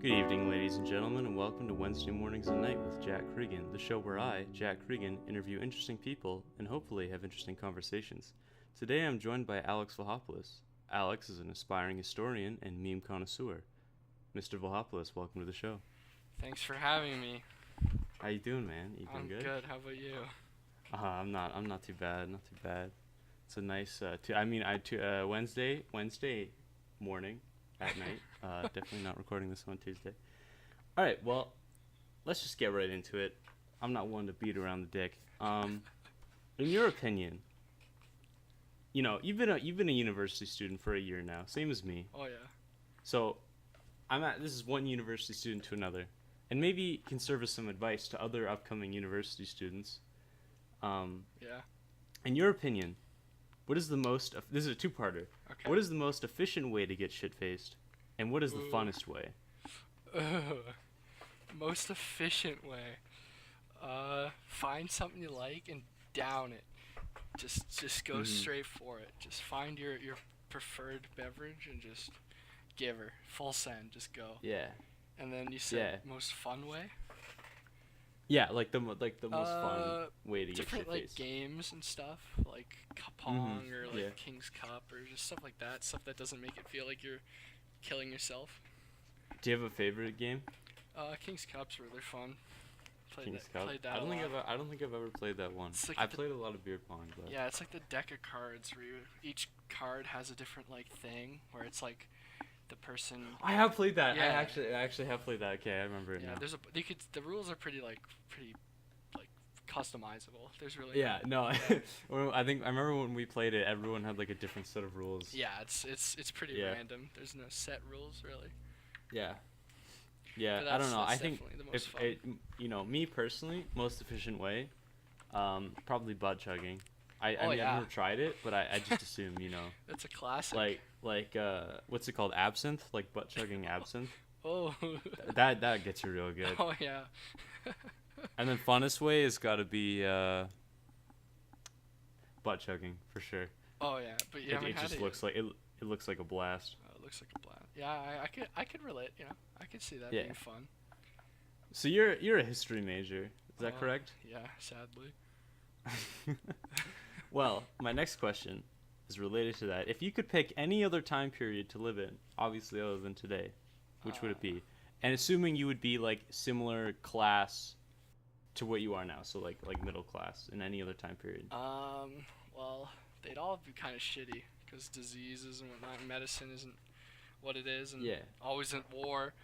Good evening, ladies and gentlemen, and welcome to Wednesday Mornings at Night with Jack Creeggan, the show where I, Jack Creeggan, interview interesting people and hopefully have interesting conversations. Today I'm joined by Alex Vlachopoulos. Alex is an aspiring historian and meme connoisseur. Mr. Vlachopoulos, welcome to the show. Thanks for having me. How you doing, man? You doing I'm good? good. How about you? I'm not too bad. Not too bad. It's a nice. Wednesday morning at night. Definitely not recording this on Tuesday. All right. Well, let's just get right into it. I'm not one to beat around the dick. In your opinion, you've been a university student for a year now, same as me. Oh yeah. So, this is one university student to another, and maybe can serve as some advice to other upcoming university students. Yeah. In your opinion, what is the most? This is a two-parter. Okay. What is the most efficient way to get shit-faced, and what is the funnest way? Most efficient way. Find something you like and down it. Just go straight for it. Just find your preferred beverage and just give her full send. Just go. Yeah. And then you said most fun way. Yeah, like the most fun way to get different like shit-faced. games and stuff, like Pong or like King's Cup or just stuff like that. Stuff that doesn't make it feel like you're killing yourself. Do you have a favorite game? King's Cup's really fun. King's Cup. Played that I don't a think lot. I don't think I've ever played that one. Like I played a lot of beer pong, but Yeah, it's like the deck of cards where each card has a different like thing where it's like the person. I have played that. Yeah. I actually have played that. Okay, I remember it Yeah, now. the rules are pretty like customizable. There's really Yeah, no. I remember when we played it, everyone had like a different set of rules. Yeah, it's pretty random. There's no set rules really. Yeah. Yeah, But I don't know. that's I think definitely the most if fun. me personally, most efficient way, probably butt chugging. I Oh, mean, yeah. I've never tried it, but I just assume, It's a classic. like what's it called? Absinthe? Like butt chugging absinthe? Oh. That gets you real good. Oh yeah. And then funnest way has got to be butt chugging for sure. Oh yeah, but you It haven't had just it looks like it looks like a blast. yet. It looks like a blast. Yeah, I could relate. I could see that Yeah. being fun. So you're a history major, is that correct? Yeah, sadly. Well, my next question is related to that. If you could pick any other time period to live in, obviously other than today, which would it be? And assuming you would be like similar class to what you are now, so like middle class in any other time period. Well, they'd all be kind of shitty because diseases and whatnot, and medicine isn't what it is, and always at war.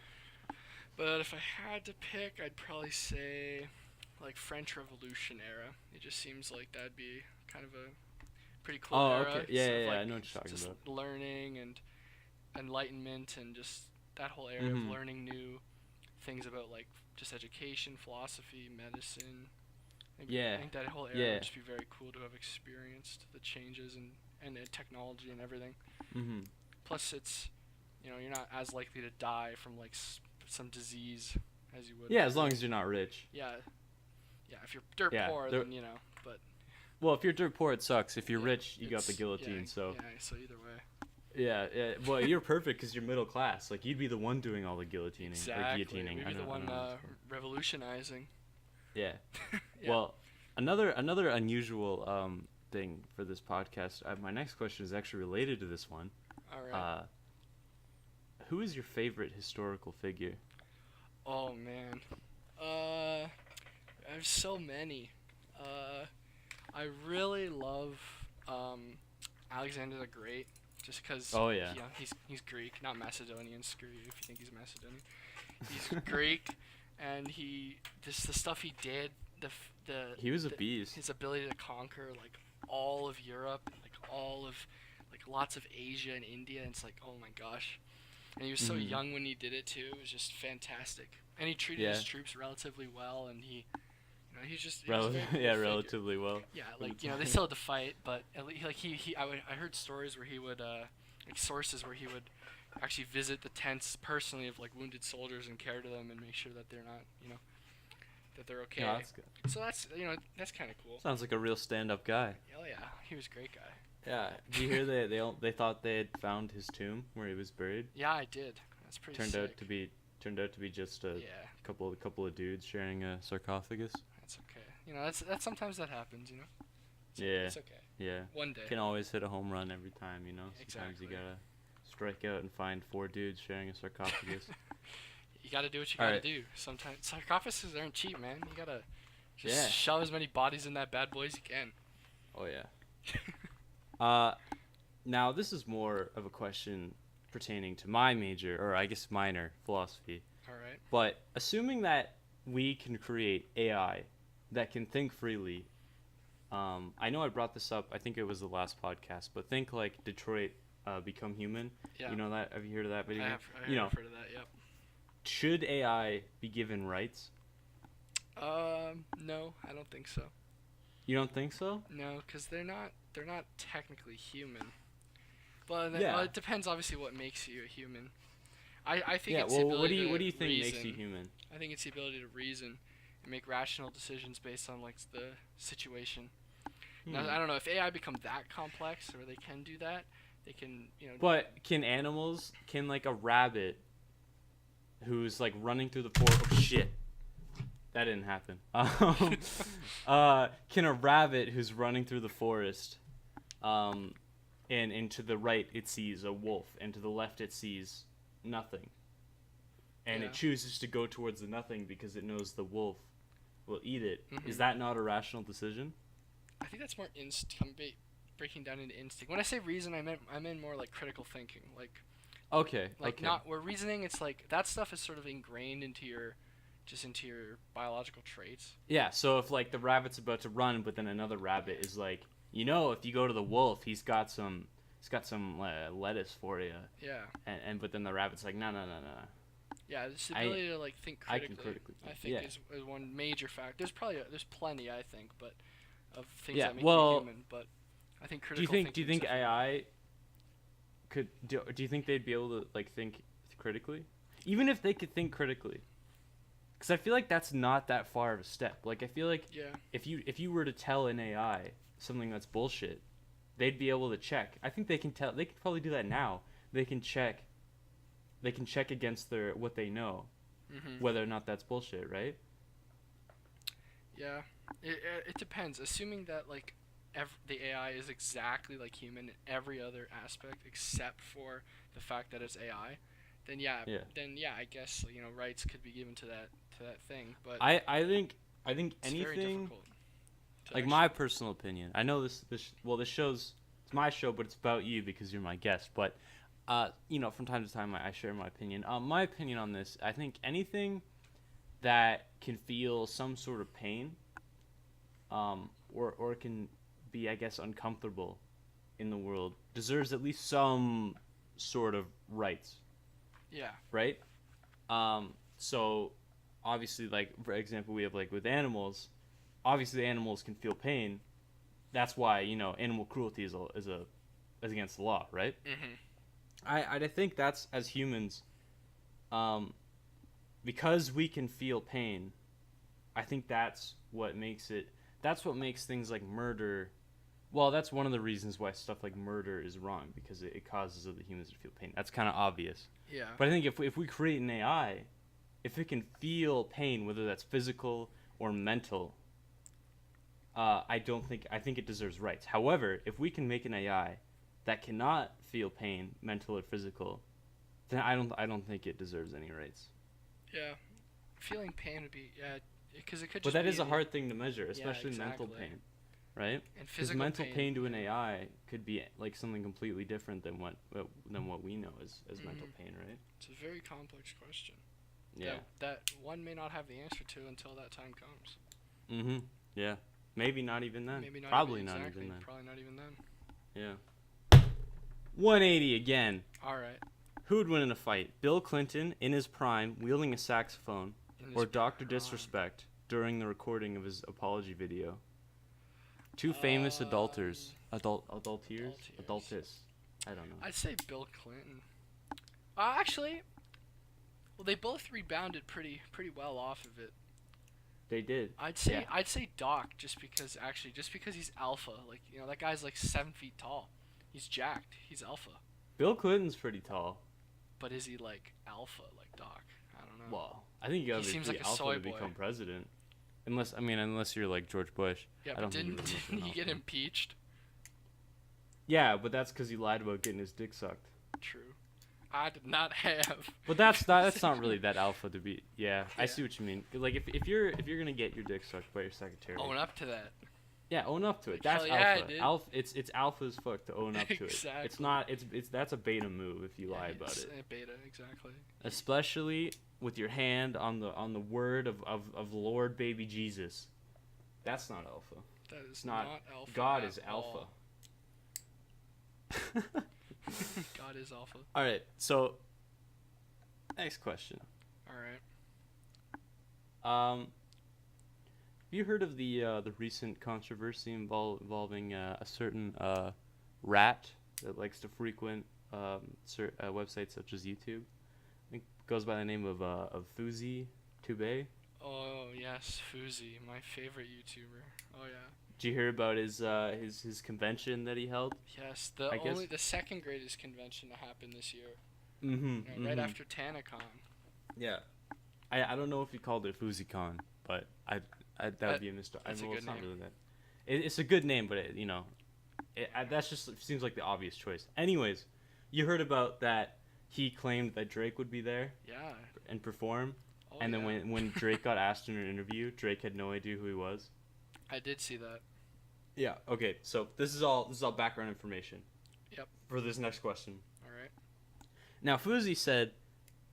But if I had to pick, I'd probably say like French Revolution era. It just seems like that'd be kind of a pretty cool era. Okay. Yeah, sort of I like know what you're talking just about. learning and enlightenment and just that whole area of learning new things about like just education, philosophy, medicine. I think that whole era would just be very cool to have experienced the changes and the technology and everything. Mhm. Plus, it's you're not as likely to die from like some disease as you would. Yeah, as long as you're not rich. Yeah. If you're dirt poor, then but. Well, if you're dirt poor, it sucks. If you're rich, you got the guillotine. So either way. Yeah. Well, you're perfect because you're middle class. Like you'd be the one doing all the guillotining Exactly. or guillotining. We'd be the one revolutionizing. Yeah. Yeah. Well, another unusual thing for this podcast. My next question is actually related to this one. All right. Who is your favorite historical figure? Oh man. I have so many. I really love Alexander the Great, just because. Oh yeah. He's Greek, not Macedonian. Screw you if you think he's Macedonian. He's Greek, and the stuff he did, he was a beast. His ability to conquer like all of Europe, like all of like lots of Asia and India, and it's like, oh my gosh. And he was so young when he did it too. It was just fantastic. And he treated his troops relatively well, and he just relatively well. Yeah, like they still had to fight, but at least like I heard stories where he would like sources where he would actually visit the tents personally of like wounded soldiers and care to them and make sure that they're not that they're okay. Yeah, that's good. So that's kind of cool. Sounds like a real stand-up guy. Oh yeah, he was a great guy. Yeah. Did you hear they thought they had found his tomb where he was buried? Yeah, I did. That's pretty Turned sick. out to be turned out to be just a couple of dudes sharing a sarcophagus. That's okay. You know, that's sometimes that happens. You know. It's okay. Yeah. One day. Can always hit a home run every time. You know. Sometimes Exactly. you gotta strike out and find 4 dudes sharing a sarcophagus. You gotta do what you gotta do. Sometimes sarcophaguses aren't cheap, man. You gotta just shove as many bodies in that bad boy as you can. Oh yeah. Now this is more of a question pertaining to my major, or I guess minor, philosophy. All right. But assuming that we can create AI that can think freely, I know I brought this up. I think it was the last podcast, but think like Detroit Become Human. Yeah. You know that? Have you heard of that video? I have heard of that. Yep. Should AI be given rights? No, I don't think so. You don't think so? No, because they're not technically human. But it depends, obviously, what makes you a human. I think it's the ability what do you think reason. makes you human? I think it's the ability to reason and make rational decisions based on like the situation. Now, I don't know if AI become that complex, or they can do that. They can, But can animals? Can like a rabbit, who's like running through the forest? Oh shit! That didn't happen. Can a rabbit who's running through the forest, and to the right it sees a wolf, and to the left it sees nothing, and it chooses to go towards the nothing because it knows the wolf will eat it. Mm-hmm. Is that not a rational decision? I think that's more instinct. Breaking down into instinct. When I say reason, I meant more like critical thinking. Like. Not where reasoning. It's like that stuff is sort of ingrained into your biological traits. Yeah. So if like the rabbit's about to run, but then another rabbit is like, if you go to the wolf, he's got some lettuce for you. Yeah. But then the rabbit's like, no. Yeah, this ability to like think critically. I can critically think. I think is one major factor. There's plenty, I think, but of things that make you human. But I think critical. Do you think AI could? Do you think they'd be able to like think critically, even if they could think critically? Because I feel like that's not that far of a step. Like I feel like if you were to tell an AI something that's bullshit, they'd be able to check. I think they can tell. They could probably do that now. They can check against what they know, whether or not that's bullshit, right? Yeah, it depends. Assuming that like the AI is exactly like human in every other aspect except for the fact that it's AI, then I guess rights could be given to that thing. But I think it's anything. Very difficult like my personal opinion. I know this show's it's my show, but it's about you because you're my guest. But from time to time I share my opinion. My opinion on this, I think anything that can feel some sort of pain, or can be, I guess, uncomfortable in the world deserves at least some sort of rights. Yeah. Right? So obviously, like for example, we have like with animals, obviously animals can feel pain. That's why, animal cruelty is against the law, right? Mhm. I think that's, as humans, because we can feel pain, I think that's what makes things like murder. Well, that's one of the reasons why stuff like murder is wrong, because it causes other humans to feel pain. That's kind of obvious. Yeah. But I think if we create an AI, if it can feel pain, whether that's physical or mental, I think it deserves rights. However, if we can make an AI that cannot feel pain, mental or physical, then I don't think it deserves any rights. Yeah, feeling pain would be because it could. But that is a hard thing to measure, especially mental pain, right? And physical mental pain to an AI could be like something completely different than what we know as mental pain, right? It's a very complex question. Yeah. That one may not have the answer to until that time comes. Mhm. Yeah. Maybe not even then. Probably not even then. Probably not even then. Yeah. 180 again. All right. Who would win in a fight? Bill Clinton in his prime wielding a saxophone, or Dr. Disrespect during the recording of his apology video? Two famous adulterers. Adultists? I don't know. I'd say Bill Clinton. Actually, well, they both rebounded pretty well off of it. They did. I'd say Doc just because he's alpha. Like, that guy's like 7 feet tall. He's jacked. He's alpha. Bill Clinton's pretty tall. But is he like alpha like Doc? I don't know. Well, I think you gotta be seems pretty like a alpha soy to boy. become president. Unless you're like George Bush. Yeah, I but don't think didn't you're much of an he get alpha. impeached? Yeah, but that's because he lied about getting his dick sucked. True. I did not have. But that's not really that alpha to be. Yeah, I Yeah. see what you mean. Like if you're gonna get your dick sucked by your secretary. Own up to that. Yeah, own up to it. Like, That's hell yeah, alpha. dude. It's alpha as fuck to own up to Exactly. it. It's not. It's that's a beta move if you lie about it's it. a beta, exactly. Especially with your hand on the word of Lord baby Jesus. That's not alpha. That is not- alpha. God at is alpha. all. God is alpha. All right. So next question. All right. Have you heard of the recent controversy involving a certain rat that likes to frequent websites such as YouTube? I think it goes by the name of Fuzi Tube. Oh yes, Fuzi, my favorite YouTuber. Oh yeah. Did you hear about his convention that he held? Yes, the second greatest convention to happen this year. Mm-hmm. Right after TanaCon. Yeah. I don't know if he called it FuziCon, but that would be a mistake. That's a good it's not name. really that. It's a good name, but that's just seems like the obvious choice. Anyways, you heard about that? He claimed that Drake would be there Yeah. and perform, Oh, and then yeah. when Drake got asked in an interview, Drake had no idea who he was. I did see that. Yeah. Okay. So this is all background information. Yep. For this next question. All right. Now Fuzi said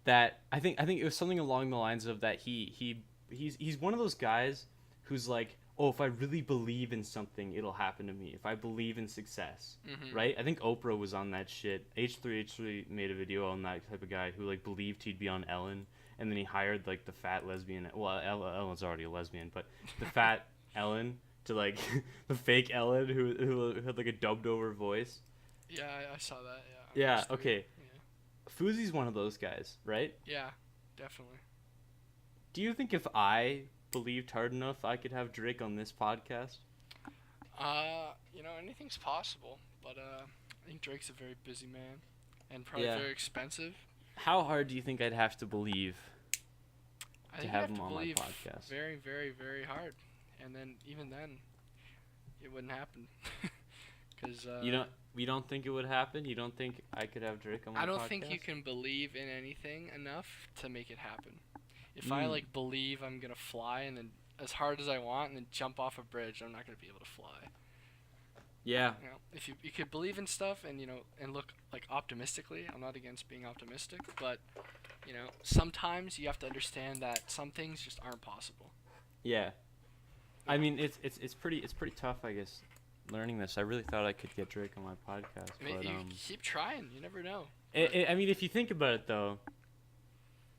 that I think it was something along the lines of that he's one of those guys who's like, oh, if I really believe in something, it'll happen to me. If I believe in success, right? I think Oprah was on that shit. H3 made a video on that type of guy who like believed he'd be on Ellen, and then he hired like the fat lesbian. Well, Ellen's already a lesbian, but the fat Ellen to like the fake Ellen who had like a dubbed over voice. Yeah, I saw that. Yeah. H3. Okay. Yeah. Fuzi's one of those guys, right? Yeah, definitely. Do you think if I believed hard enough, I could have Drake on this podcast? Anything's possible, but I think Drake's a very busy man, and probably Yeah. very expensive. How hard do you think I'd have to believe I to think have you him on my believe podcast? very, very, very hard, and then even then, it wouldn't happen. Because You don't think it would happen? You don't think I could have Drake on my podcast? I don't think you can believe in anything enough to make it happen. If I like believe I'm gonna fly and then as hard as I want and then jump off a bridge, I'm not gonna be able to fly. Yeah. If you could believe in stuff and and look like optimistically, I'm not against being optimistic, but sometimes you have to understand that some things just aren't possible. Yeah. I mean, it's pretty tough, I guess, learning this. I really thought I could get Drake on my podcast, but You keep trying. You never know. I mean, if you think about it, though,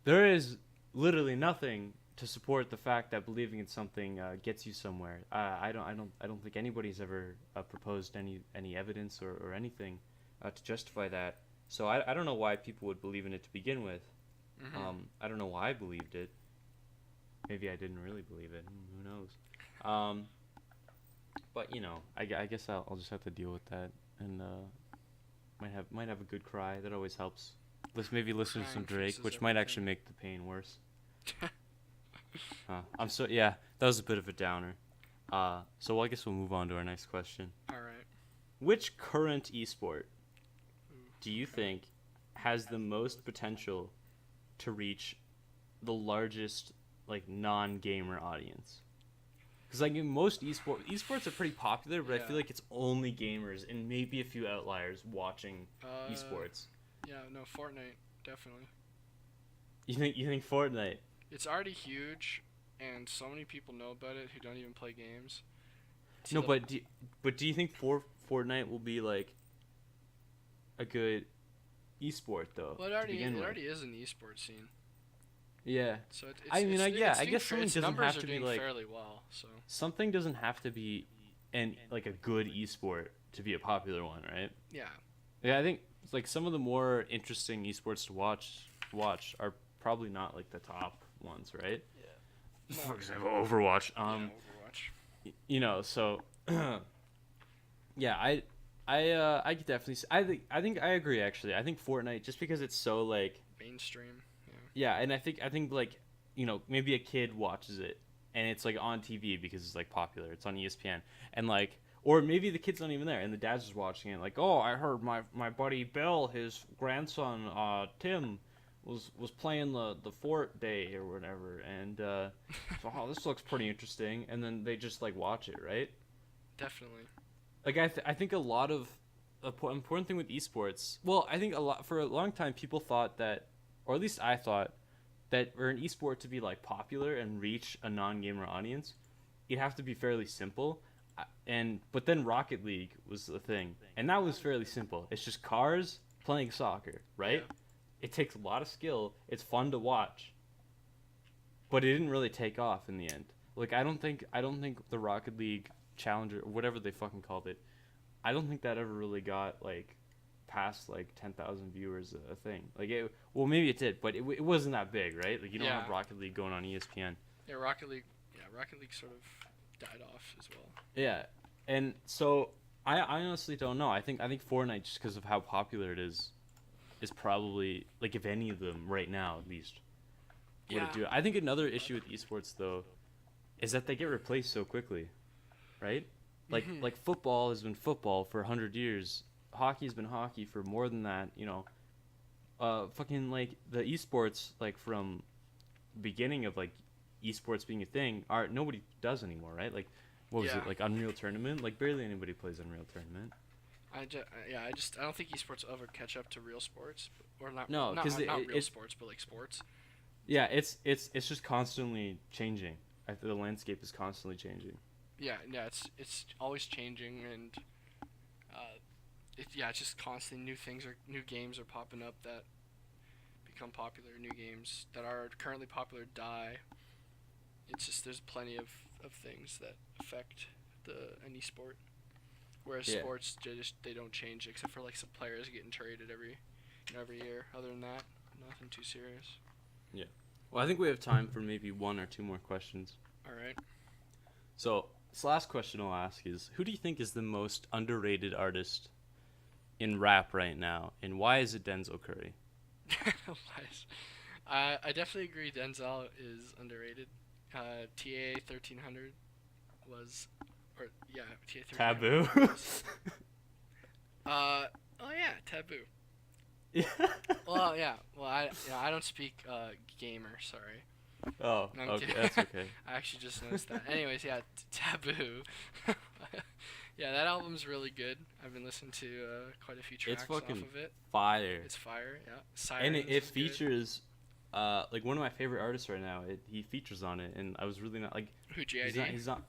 there is literally nothing to support the fact that believing in something gets you somewhere. I don't think anybody's ever proposed any evidence or anything to justify that. So I don't know why people would believe in it to begin with. I don't know why I believed it. Maybe I didn't really believe it. Who knows? But I guess I'll just have to deal with that, and might have a good cry. That always helps. Maybe listen to some Crying Drake, fixes which might actually everything. make the pain worse. That was a bit of a downer. So I guess we'll move on to our next question. All right. Which current esport do you think has the most potential to reach the largest non-gamer audience? Because most esports are pretty popular, but I feel like it's only gamers and maybe a few outliers watching esports. Yeah, no, Fortnite, definitely. You think Fortnite? It's already huge, and so many people know about it who don't even play games. No, but do you think Fortnite will be like a good esport though? Well, it already is an esport scene. Yeah. So I guess something doesn't numbers have are to be doing like fairly well. So something doesn't have to be a good esport to be a popular one, right? yeah, Yeah, I think some of the more interesting esports to watch are probably not the top ones, right? Yeah. For example, Overwatch. Overwatch. So yeah, I could definitely I think I agree actually. I think Fortnite, just because it's so Mainstream. Yeah, and I think like, maybe a kid watches it and it's like on TV because it's like popular. It's on ESPN, and like, or maybe the kid's not even there and the dad's just watching it. Like, oh, I heard my buddy Bill, his grandson Tim, was playing the Fort Day or whatever, and so, oh, this looks pretty interesting, and then they just like watch it, right? Definitely. Like I think a lot of important thing with esports. Well, I think for a long time people thought that, or at least I thought, that for an esport to be like popular and reach a non-gamer audience, you'd have to be fairly simple. But then Rocket League was the thing, and that was fairly simple. It's just cars playing soccer, right? Yeah. It takes a lot of skill. It's fun to watch, but it didn't really take off in the end. Like I don't think the Rocket League Challenger or whatever they fucking called it, I don't think that ever really got like past like 10,000 viewers a thing. Like maybe it did, but it wasn't that big, right? Like you don't have Rocket League going on ESPN. Yeah, Rocket League sort of died off as well. Yeah, and so I honestly don't know. I think Fortnite, just because of how popular it is probably, like, if any of them right now at least would do it. I think another issue with esports though is that they get replaced so quickly, right? Like football has been football for 100 years. Hockey has been hockey for more than that. Fucking like the esports, like from the beginning of like esports being a thing, nobody does anymore, right? Like, what was it, like Unreal Tournament? Like barely anybody plays Unreal Tournament. I don't think esports will ever catch up to real sports, or not. No, because not real sports, but like sports. Yeah, it's just constantly changing. The landscape is constantly changing. Yeah, it's always changing, and it's just constantly new games are popping up that become popular. New games that are currently popular die. It's just there's plenty of things that affect an esport. Whereas sports, they don't change except for like some players getting traded every year. Other than that, nothing too serious. Yeah. Well, I think we have time for maybe one or two more questions. All right. So this last question I'll ask is, who do you think is the most underrated artist in rap right now, and why is it Denzel Curry? Nice. I definitely agree Denzel is underrated. TA 1300 was, or yeah, TA 1300 Taboo. oh yeah, Taboo. Yeah. Well, yeah. Well, I don't speak gamer. Sorry. Oh, No, okay, that's okay. I actually just noticed that. Anyways, yeah, Taboo. Yeah, that album's really good. I've been listening to quite a few tracks off of it. Fire. It's fire, yeah. Sirens, and it features like one of my favorite artists right now. He features on it, and I was really not like. Who, JID? He's not.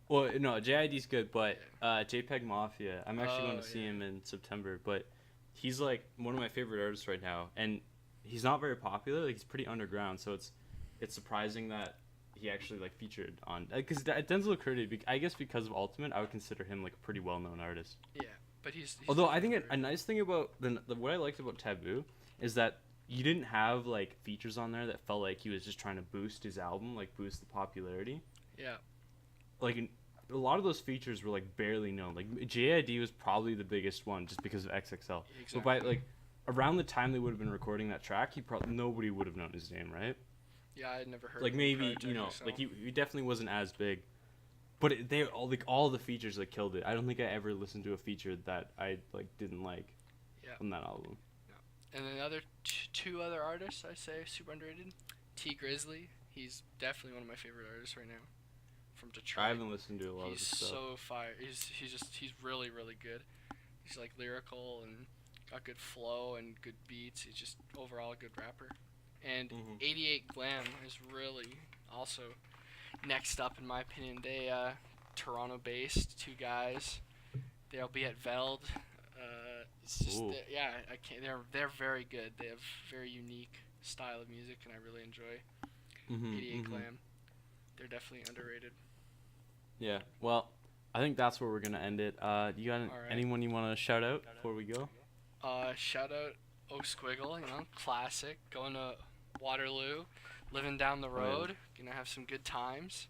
Well, no, JID's good, but JPEG Mafia. I'm actually going to see him in September, but he's like one of my favorite artists right now, and he's not very popular. Like, he's pretty underground, so it's surprising that he actually like featured on, because Denzel Curry, I guess because of Ultimate, I would consider him like a pretty well-known artist. Yeah, but he's although I think a nice thing about what I liked about Taboo is that you didn't have like features on there that felt like he was just trying to boost his album, like boost the popularity. Yeah. Like a lot of those features were like barely known. Like JID was probably the biggest one just because of XXL. Exactly. But by like around the time they would have been recording that track, nobody would have known his name, right? Yeah, I had never heard. Like maybe like he definitely wasn't as big, but all the features like killed it. I don't think I ever listened to a feature that I like didn't like on that album. Yeah. And then two other artists I say super underrated. T Grizzly, he's definitely one of my favorite artists right now. From Detroit. I haven't listened to a lot of his stuff. He's so fire. He's really really good. He's like lyrical and got good flow and good beats. He's just overall a good rapper. And 88 Glam is really also next up in my opinion. They Toronto based, two guys. They'll be at Veld. It's just they're very good. They have very unique style of music, and I really enjoy 88 Glam. They're definitely underrated. Yeah. Well, I think that's where we're gonna end it. You got anyone you want to shout out before we go? Shout out Squiggle, classic. Going to Waterloo, living down the road. Gonna have some good times.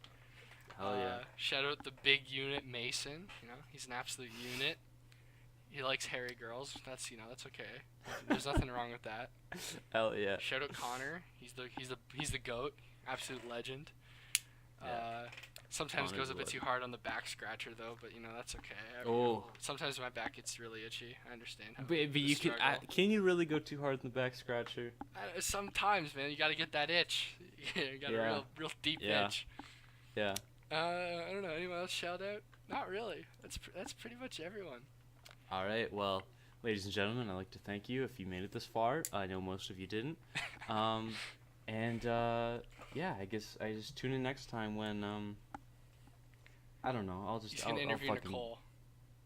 Hell yeah. Shout out the big unit Mason. He's an absolute unit. He likes hairy girls. That's that's okay. There's nothing wrong with that. Hell yeah. Shout out Connor. He's the goat. Absolute legend. Yeah. Sometimes Connor's goes a bit too legend. hard on the back scratcher though, but that's okay. Sometimes my back gets really itchy. I understand. But you can you really go too hard in the back scratcher? Sometimes, man, you gotta get that itch. You got a real deep itch. Yeah. I don't know. Anyone else shout out? Not really. That's pretty much everyone. All right. Well, ladies and gentlemen, I'd like to thank you if you made it this far. I know most of you didn't. Yeah, I guess I just tune in next time when I don't know. I'll just. He's gonna interview Nicole.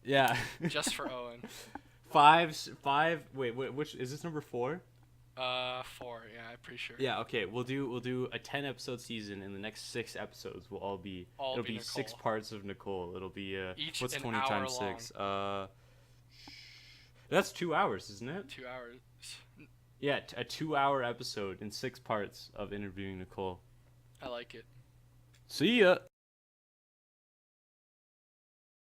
Yeah. Just for Owen. Five. Wait. Which is this number 4? 4. Yeah, I'm pretty sure. Yeah. Okay. We'll do a 10 episode season, and the next 6 episodes will it'll be Nicole. 6 parts of Nicole. It'll be each what's an 20 hour times long. 6? That's 2 hours, isn't it? 2 hours. Yeah, a 2-hour episode in 6 parts of interviewing Nicole. I like it. See ya.